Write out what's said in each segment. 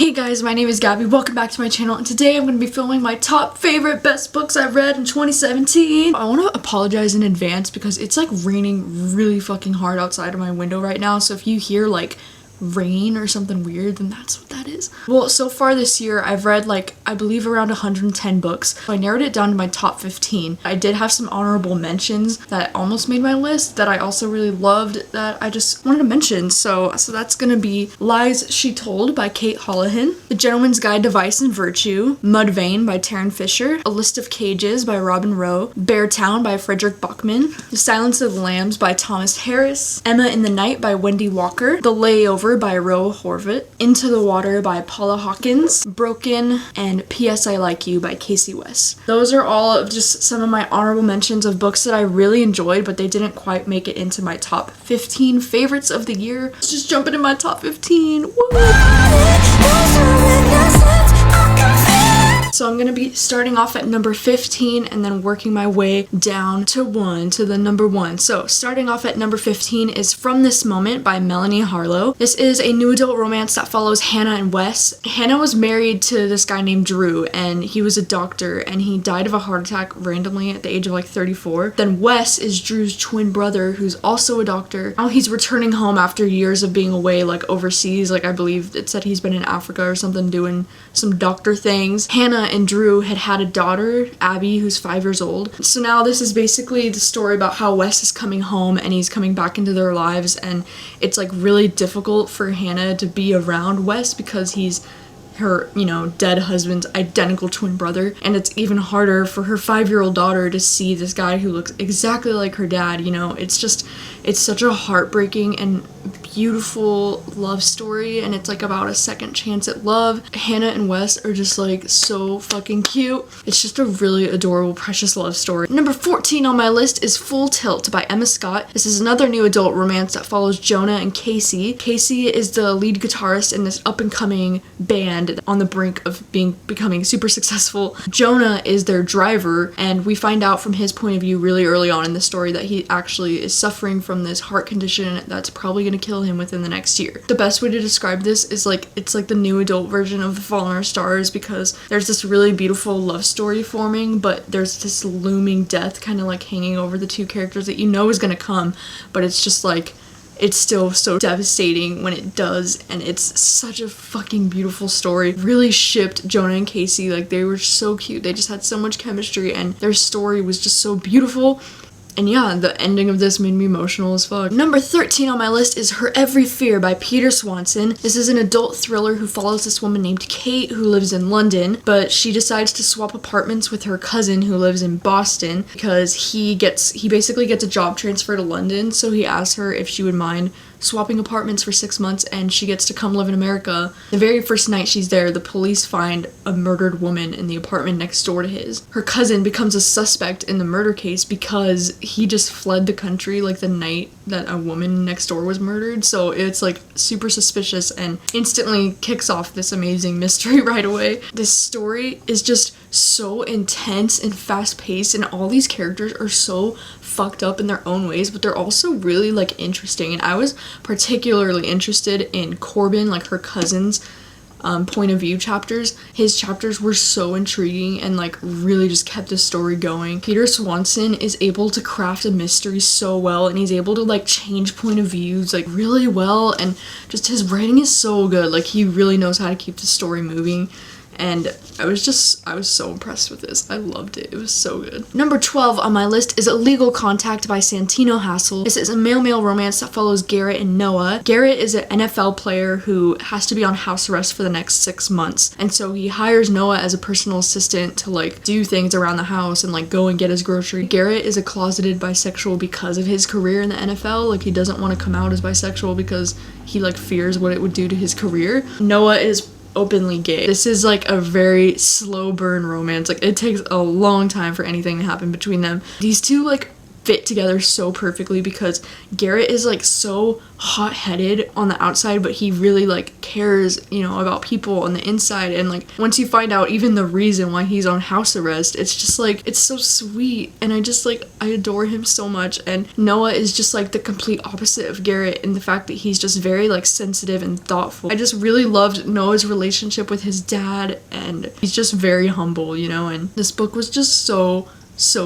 Hey guys, my name is Gabby. Welcome back to my channel, and today I'm going to be filming my top favorite best books I've read in 2017. I want to apologize in advance because it's like raining really fucking hard outside of my window right now, so if you hear like rain or something weird, then that's what that is. Well, so far this year I've read like I believe around 110 books. So I narrowed it down to my top 15. I did have some honorable mentions that almost made my list that I also really loved that I just wanted to mention. So that's gonna be Lies She Told by Kate Houlihan, The Gentleman's Guide to Vice and Virtue, Mudvayne by Tarryn Fisher, A List of Cages by Robin Rowe, BearTown by Frederick Buckman, The Silence of the Lambs by Thomas Harris, Emma in the Night by Wendy Walker, The Layover by Roe Horvath, Into the Water by Paula Hawkins, Broken, and P.S. I Like You by Casey West. Those are all of just some of my honorable mentions of books that I really enjoyed, but they didn't quite make it into my top 15 favorites of the year. Let's just jump into my top 15. Woo! So I'm gonna be starting off at number 15 and then working my way down to the number one. So starting off at number 15 is From This Moment by Melanie Harlow. This is a new adult romance that follows Hannah and Wes. Hannah was married to this guy named Drew, and he was a doctor, and he died of a heart attack randomly at the age of like 34. Then Wes is Drew's twin brother, who's also a doctor. Now he's returning home after years of being away like overseas. Like I believe it said he's been in Africa or something doing some doctor things. Hannah and Drew had a daughter, Abby, who's 5 years old. So now this is basically the story about how Wes is coming home and he's coming back into their lives, and it's like really difficult for Hannah to be around Wes because he's her, dead husband's identical twin brother, and it's even harder for her 5-year-old daughter to see this guy who looks exactly like her dad. It's such a heartbreaking and beautiful love story, and it's like about a second chance at love. Hannah and Wes are just like so fucking cute. It's just a really adorable, precious love story. Number 14 on my list is Full Tilt by Emma Scott. This is another new adult romance that follows Jonah and Casey. Casey is the lead guitarist in this up-and-coming band on the brink of becoming super successful. Jonah is their driver, and we find out from his point of view really early on in the story that he actually is suffering from this heart condition that's probably going to kill him within the next year. The best way to describe this is it's like the new adult version of The Fault in Our Stars, because there's this really beautiful love story forming, but there's this looming death kind of like hanging over the two characters that is going to come, but it's just like it's still so devastating when it does, and it's such a fucking beautiful story. Really shipped Jonah and Casey. Like, they were so cute. They just had so much chemistry, and their story was just so beautiful. And yeah, the ending of this made me emotional as fuck. Number 13 on my list is Her Every Fear by Peter Swanson. This is an adult thriller who follows this woman named Kate who lives in London, but she decides to swap apartments with her cousin who lives in Boston because he basically gets a job transfer to London, so he asks her if she would mind swapping apartments for 6 months, and she gets to come live in America. The very first night she's there, the police find a murdered woman in the apartment next door to his. Her cousin becomes a suspect in the murder case because he just fled the country like the night that a woman next door was murdered, so it's like super suspicious and instantly kicks off this amazing mystery right away. This story is just so intense and fast-paced, and all these characters are so fucked up in their own ways, but they're also really like interesting, and I was particularly interested in Corbin, like her cousin's point of view chapters. His chapters were so intriguing and like really just kept the story going. Peter Swanson is able to craft a mystery so well, and he's able to like change point of views like really well, and just his writing is so good. Like, he really knows how to keep the story moving, and I was so impressed with this. I loved it. It was so good. Number 12 on my list is Illegal Contact by Santino Hassell. This is a male-male romance that follows Garrett and Noah. Garrett is an NFL player who has to be on house arrest for the next 6 months, and so he hires Noah as a personal assistant to like do things around the house and like go and get his grocery. Garrett is a closeted bisexual because of his career in the NFL. Like, he doesn't want to come out as bisexual because he like fears what it would do to his career. Noah is openly gay. This is like a very slow burn romance. Like, it takes a long time for anything to happen between them. These two like fit together so perfectly because Garrett is like so hot-headed on the outside, but he really like cares, you know, about people on the inside. And like once you find out even the reason why he's on house arrest, it's just like, it's so sweet. And I adore him so much. And Noah is just like the complete opposite of Garrett in the fact that he's just very like sensitive and thoughtful. I just really loved Noah's relationship with his dad, and he's just very humble, you know. And this book was just so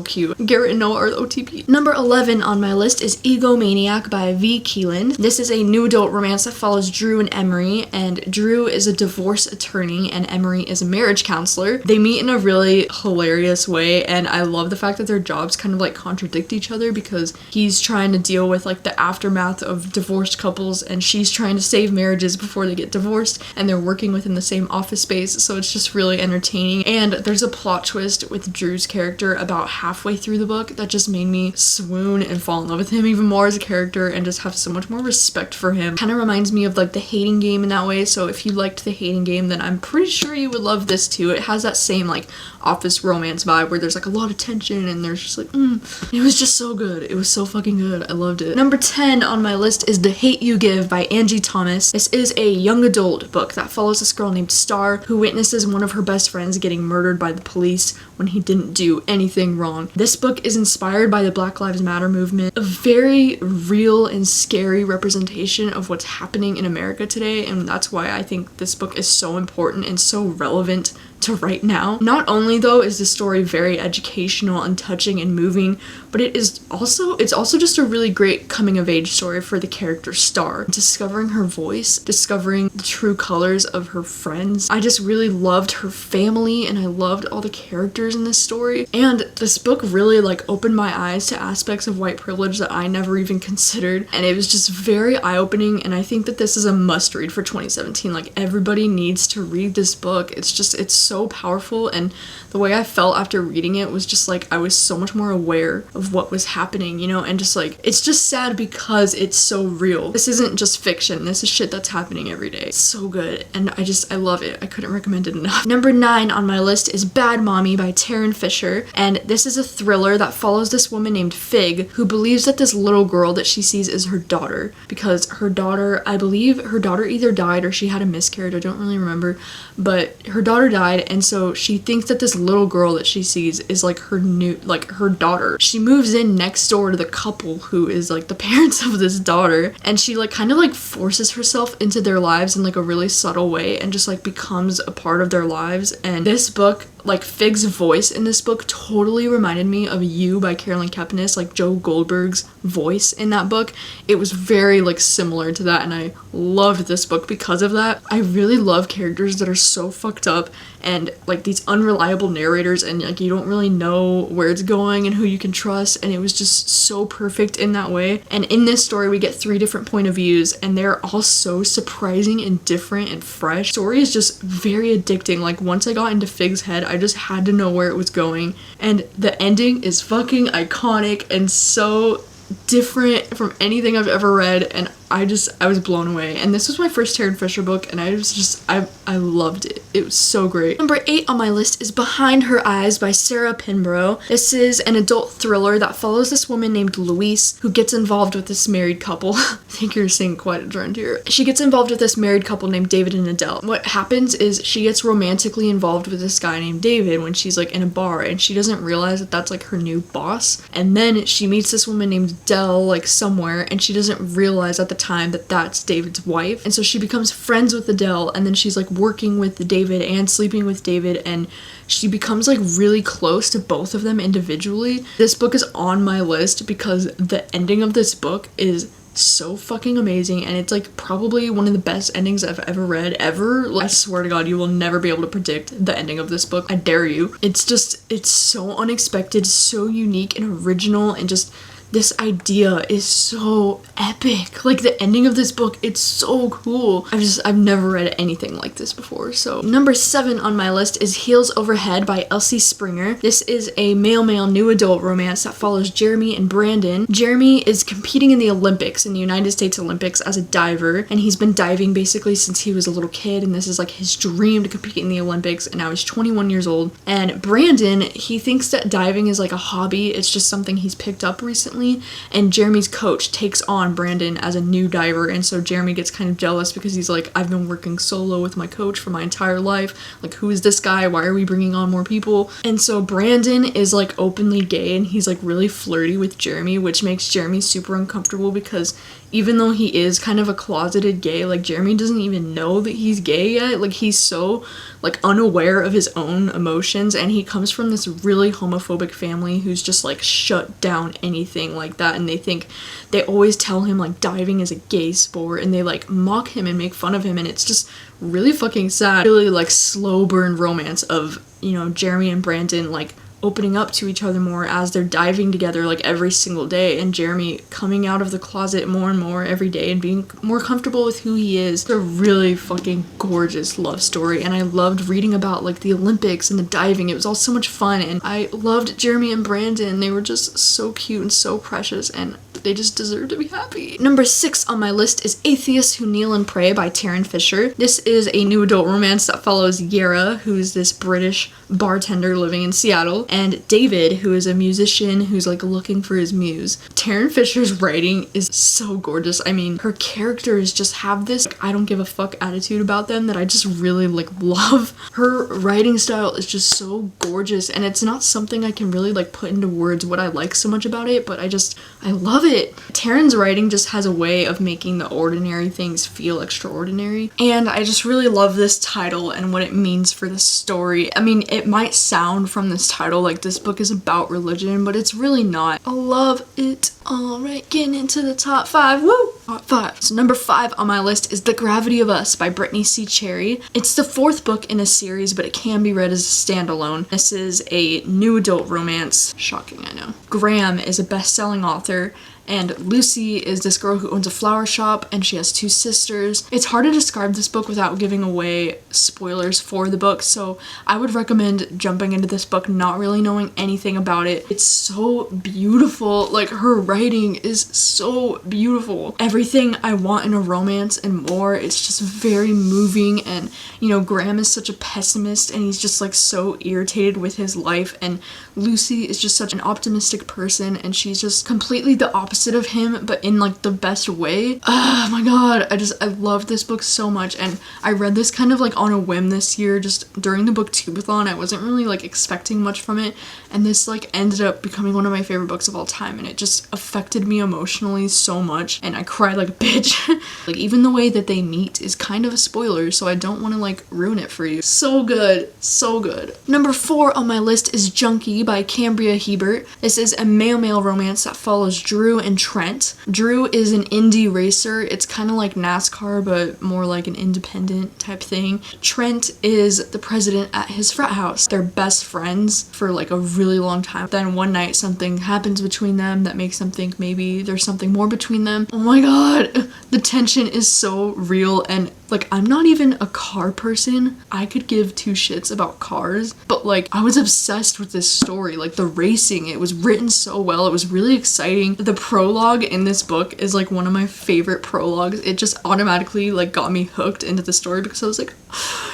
cute. Garrett and Noah are the OTP. Number 11 on my list is Egomaniac by Vi Keeland. This is a new adult romance that follows Drew and Emery, and Drew is a divorce attorney and Emery is a marriage counselor. They meet in a really hilarious way, and I love the fact that their jobs kind of like contradict each other because he's trying to deal with like the aftermath of divorced couples and she's trying to save marriages before they get divorced, and they're working within the same office space, so it's just really entertaining. And there's a plot twist with Drew's character about halfway through the book that just made me swoon and fall in love with him even more as a character and just have so much more respect for him. Kind of reminds me of like The Hating Game in that way, so if you liked The Hating Game, then I'm pretty sure you would love this too. It has that same like office romance vibe where there's like a lot of tension and there's just like it was just so good. It was so fucking good. I loved it. Number 10 on my list is The Hate You Give by Angie Thomas. This is a young adult book that follows this girl named Star who witnesses one of her best friends getting murdered by the police when he didn't do anything wrong. This book is inspired by the Black Lives Matter movement, a very real and scary representation of what's happening in America today, and that's why I think this book is so important and so relevant to right now. Not only though is the story very educational and touching and moving, but it's also just a really great coming of age story for the character Star, discovering her voice, discovering the true colors of her friends. I just really loved her family and I loved all the characters in this story, and this book really like opened my eyes to aspects of white privilege that I never even considered, and it was just very eye-opening. And I think that this is a must read for 2017. Like everybody needs to read this book. It's so powerful, and the way I felt after reading it was just like I was so much more aware of what was happening, you know, and just like it's just sad because it's so real. This isn't just fiction, this is shit that's happening every day. It's so good, and I love it. I couldn't recommend it enough. Number 9 on my list is Bad Mommy by Tarryn Fisher, and this is a thriller that follows this woman named Fig who believes that this little girl that she sees is her daughter because her daughter, I believe her daughter either died or she had a miscarriage, I don't really remember, but her daughter died, and so she thinks that this little girl that she sees is like her daughter. She moves in next door to the couple who is like the parents of this daughter, and she like kind of like forces herself into their lives in like a really subtle way and just like becomes a part of their lives. And this book, like Fig's voice in this book totally reminded me of You by Carolyn Kepnes, like Joe Goldberg's voice in that book. It was very like similar to that, and I loved this book because of that. I really love characters that are so fucked up and like these unreliable narrators, and like you don't really know where it's going and who you can trust, and it was just so perfect in that way. And in this story we get 3 different point of views, and they're all so surprising and different and fresh. The story is just very addicting. Like once I got into Fig's head, I just had to know where it was going, and the ending is fucking iconic and so different from anything I've ever read, and I was blown away. And this was my first Tarryn Fisher book, and I loved it. It was so great. Number 8 on my list is Behind Her Eyes by Sarah Pinborough. This is an adult thriller that follows this woman named Elyse who gets involved with this married couple. I think you're seeing quite a trend here. She gets involved with this married couple named David and Adele. What happens is she gets romantically involved with this guy named David when she's like in a bar, and she doesn't realize that that's like her new boss. And then she meets this woman named Dell like somewhere, and she doesn't realize at the time that that's David's wife, and so she becomes friends with Adele, and then she's like working with David and sleeping with David, and she becomes like really close to both of them individually. This book is on my list because the ending of this book is so fucking amazing, and it's like probably one of the best endings I've ever read ever. I swear to God, you will never be able to predict the ending of this book. I dare you. It's so unexpected, so unique and original, and just this idea is so epic. Like the ending of this book, it's so cool. I've never read anything like this before. So number 7 on my list is Heels Overhead by Elsie Springer. This is a male new adult romance that follows Jeremy and Brandon. Jeremy is competing in the Olympics, in the United States Olympics, as a diver, and he's been diving basically since he was a little kid, and this is like his dream to compete in the Olympics, and now he's 21 years old. And Brandon, he thinks that diving is like a hobby, it's just something he's picked up recently, and Jeremy's coach takes on Brandon as a new diver, and so Jeremy gets kind of jealous because he's like, I've been working solo with my coach for my entire life, like who is this guy, why are we bringing on more people? And so Brandon is like openly gay, and he's like really flirty with Jeremy, which makes Jeremy super uncomfortable because even though he is kind of a closeted gay, like Jeremy doesn't even know that he's gay yet. Like he's so like unaware of his own emotions, and he comes from this really homophobic family who's just like shut down anything like that, and they always tell him like diving is a gay sport, and they like mock him and make fun of him, and it's just really fucking sad. Really like slow burn romance of, you know, Jeremy and Brandon like opening up to each other more as they're diving together like every single day, and Jeremy coming out of the closet more and more every day and being more comfortable with who he is. It's a really fucking gorgeous love story, and I loved reading about like the Olympics and the diving. It was all so much fun, and I loved Jeremy and Brandon. They were just so cute and so precious, and they just deserve to be happy. Number 6 on my list is Atheists Who Kneel and Pray by Tarryn Fisher. This is a new adult romance that follows Yara, who's this British bartender living in Seattle, and David, who is a musician who's like looking for his muse. Tarryn Fisher's writing is so gorgeous. I mean, her characters just have this like, I don't give a fuck attitude about them that I just really like love. Her writing style is just so gorgeous, and it's not something I can really like put into words what I like so much about it, but I love it. Tarryn's writing just has a way of making the ordinary things feel extraordinary, and I just really love this title and what it means for the story. I mean, it might sound from this title like this book is about religion, but it's really not. I love it. Alright, getting into the top 5. Woo! Top 5. So number 5 on my list is The Gravity of Us by Brittainy C. Cherry. It's the 4th book in a series, but it can be read as a standalone. This is a new adult romance. Shocking, I know. Graham is a best-selling author, and Lucy is this girl who owns a flower shop, and she has 2 sisters. It's hard to describe this book without giving away spoilers for the book, so I would recommend jumping into this book not really knowing anything about it. It's so beautiful. Like, her writing is so beautiful. Everything I want in a romance and more. It's just very moving, and, you know, Graham is such a pessimist, and he's just, like, so irritated with his life, and Lucy is just such an optimistic person, and she's just completely the opposite of him, but in like the best way. Oh my god, I love this book so much, and I read this kind of like on a whim this year, just during the booktubeathon. I wasn't really like expecting much from it, and this like ended up becoming one of my favorite books of all time, and it just affected me emotionally so much, and I cried like a bitch. Like, even the way that they meet is kind of a spoiler, so I don't want to like ruin it for you. So good, so good. Number 4 on my list is Junkie by Cambria Hebert. This is a male romance that follows Drew and Trent. Drew is an indie racer. It's kind of like NASCAR, but more like an independent type thing. Trent is the president at his frat house. They're best friends for like a really long time. Then one night something happens between them that makes them think maybe there's something more between them. Oh my god, the tension is so real, and like, I'm not even a car person. I could give 2 shits about cars, but like, I was obsessed with this story. Like, the racing, it was written so well. It was really exciting. The prologue in this book is like one of my favorite prologues. It just automatically like got me hooked into the story because I was like,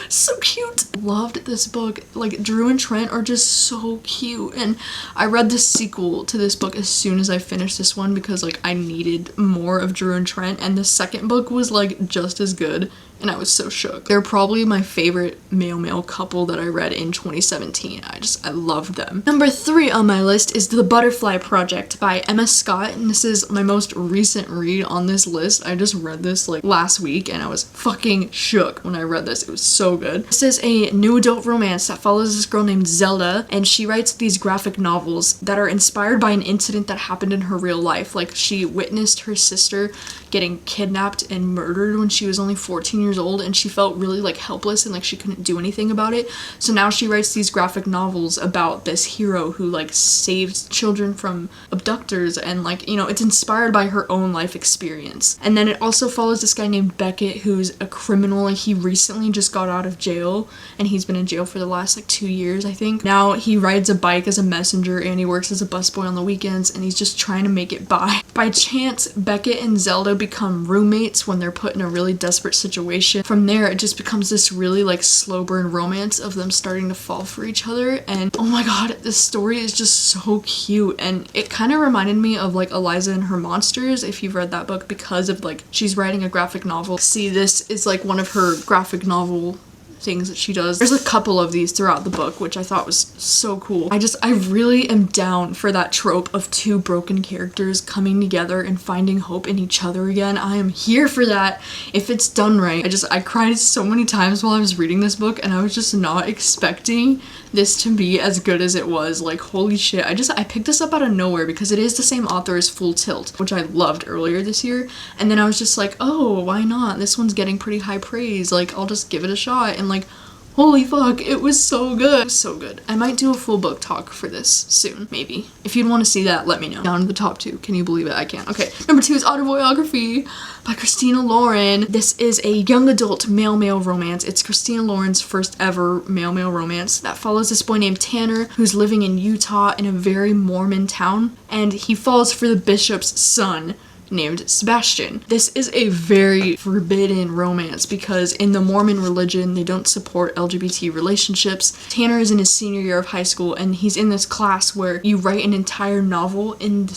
so cute. Loved this book. Like, Drew and Trent are just so cute, and I read the sequel to this book as soon as I finished this one because like I needed more of Drew and Trent, and the second book was like just as good, and I was so shook. They're probably my favorite male couple that I read in 2017. I loved them. Number 3 on my list is The Butterfly Project by Emma Scott, and this is my most recent read on this list. I just read this like last week, and I was fucking shook when I read this. It was so good. This is a new adult romance that follows this girl named Zelda, and she writes these graphic novels that are inspired by an incident that happened in her real life. Like, she witnessed her sister getting kidnapped and murdered when she was only 14 years years old and she felt really like helpless and like she couldn't do anything about it. So now she writes these graphic novels about this hero who like saves children from abductors, and like, you know, it's inspired by her own life experience. And then it also follows this guy named Beckett, who's a criminal. Like, he recently just got out of jail and he's been in jail for the last like 2 years, I think. Now he rides a bike as a messenger and he works as a busboy on the weekends, and he's just trying to make it by. By chance, Beckett and Zelda become roommates when they're put in a really desperate situation. From there, it just becomes this really like slow burn romance of them starting to fall for each other. And oh my god, this story is just so cute, and it kind of reminded me of like Eliza and Her Monsters, if you've read that book, because of like she's writing a graphic novel. See, this is like one of her graphic novel things that she does. There's a couple of these throughout the book, which I thought was so cool. I really am down for that trope of two broken characters coming together and finding hope in each other again. I am here for that if it's done right. I cried so many times while I was reading this book, and I was just not expecting this to be as good as it was. Like, holy shit. I picked this up out of nowhere because it is the same author as Full Tilt, which I loved earlier this year, and then I was just like, oh, why not? This one's getting pretty high praise, like, I'll just give it a shot. And like, holy fuck, it was so good. It was so good. I might do a full book talk for this soon, maybe. If you'd want to see that, let me know. Down to the top 2. Can you believe it? I can't. Okay, number 2 is Autoboyography by Christina Lauren. This is a young adult male-male romance. It's Christina Lauren's first ever male-male romance that follows this boy named Tanner, who's living in Utah in a very Mormon town, and he falls for the bishop's son, named Sebastian. This is a very forbidden romance because in the Mormon religion, they don't support LGBT relationships. Tanner is in his senior year of high school, and he's in this class where you write an entire novel in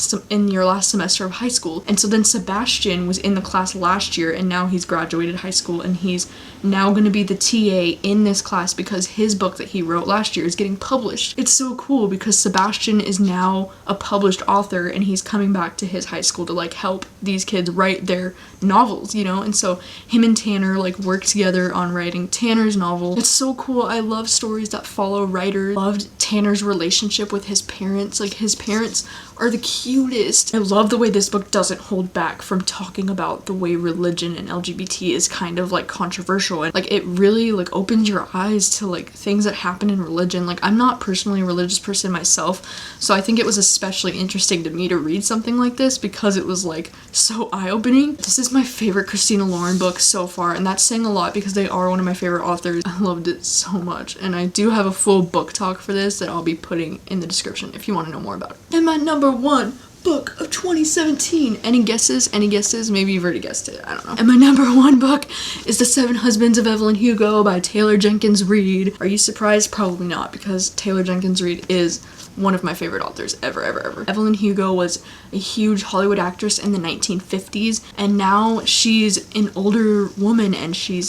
your last semester of high school. And so then Sebastian was in the class last year, and now he's graduated high school, and he's now going to be the TA in this class because his book that he wrote last year is getting published. It's so cool because Sebastian is now a published author, and he's coming back to his high school to like help these kids write their novels, you know? And so him and Tanner like work together on writing Tanner's novel. It's so cool. I love stories that follow writers. Loved Tanner's relationship with his parents. Like, his parents are the cutest. I love the way this book doesn't hold back from talking about the way religion and LGBT is kind of like controversial, and like it really like opens your eyes to like things that happen in religion. Like, I'm not personally a religious person myself, so I think it was especially interesting to me to read something like this because it was like so eye-opening. This is my favorite Christina Lauren book so far, and that's saying a lot because they are one of my favorite authors. I loved it so much, and I do have a full book talk for this that I'll be putting in the description if you want to know more about it. And my number 1 book of 2017. Any guesses? Any guesses? Maybe you've already guessed it. I don't know. And my number 1 book is The 7 Husbands of Evelyn Hugo by Taylor Jenkins Reid. Are you surprised? Probably not, because Taylor Jenkins Reid is one of my favorite authors ever. Evelyn Hugo was a huge Hollywood actress in the 1950s, and now she's an older woman, and she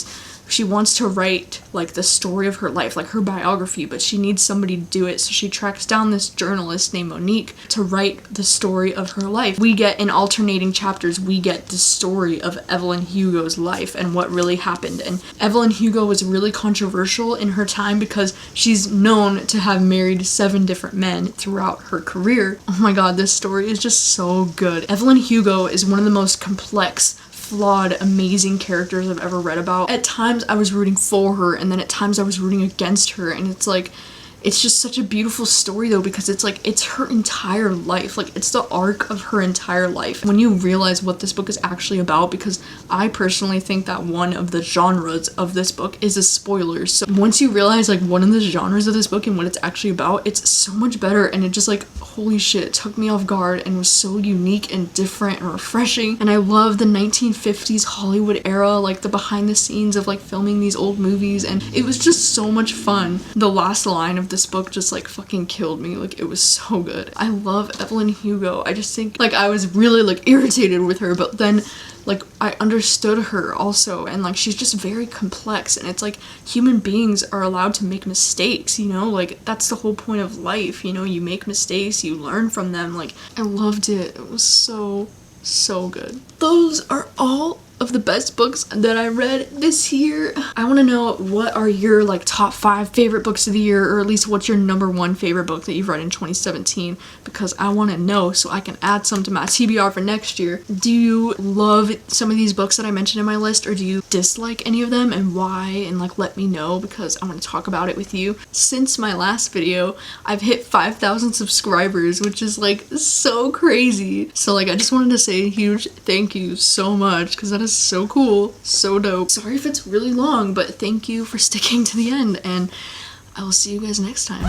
wants to write like the story of her life, like her biography, but she needs somebody to do it. So she tracks down this journalist named Monique to write the story of her life. We get, in alternating chapters, we get the story of Evelyn Hugo's life and what really happened. And Evelyn Hugo was really controversial in her time because she's known to have married 7 different men throughout her career. Oh my god, this story is just so good. Evelyn Hugo is one of the most complex, flawed, amazing characters I've ever read about. At times I was rooting for her, and then at times I was rooting against her, and it's like, it's just such a beautiful story though, because it's like, it's her entire life. Like, it's the arc of her entire life. When you realize what this book is actually about, because I personally think that one of the genres of this book is a spoiler. So once you realize like one of the genres of this book and what it's actually about, it's so much better, and it just like, holy shit, it took me off guard and was so unique and different and refreshing. And I love the 1950s Hollywood era, like the behind the scenes of like filming these old movies, and it was just so much fun. The last line of this book just like fucking killed me. Like, it was so good. I love Evelyn Hugo. I just think like I was really like irritated with her, but then like I understood her also, and like she's just very complex, and it's like human beings are allowed to make mistakes, you know? Like, that's the whole point of life, you know? You make mistakes, you learn from them. Like, I loved it. It was so good. Those are all of the best books that I read this year. I want to know, what are your like top 5 favorite books of the year, or at least what's your number 1 favorite book that you've read in 2017, because I want to know so I can add some to my TBR for next year. Do you love some of these books that I mentioned in my list, or do you dislike any of them, and why? And like, let me know, because I want to talk about it with you. Since my last video, I've hit 5,000 subscribers, which is like so crazy. So like, I just wanted to say a huge thank you so much, because that is so cool, so dope. Sorry if it's really long, but thank you for sticking to the end, and I will see you guys next time.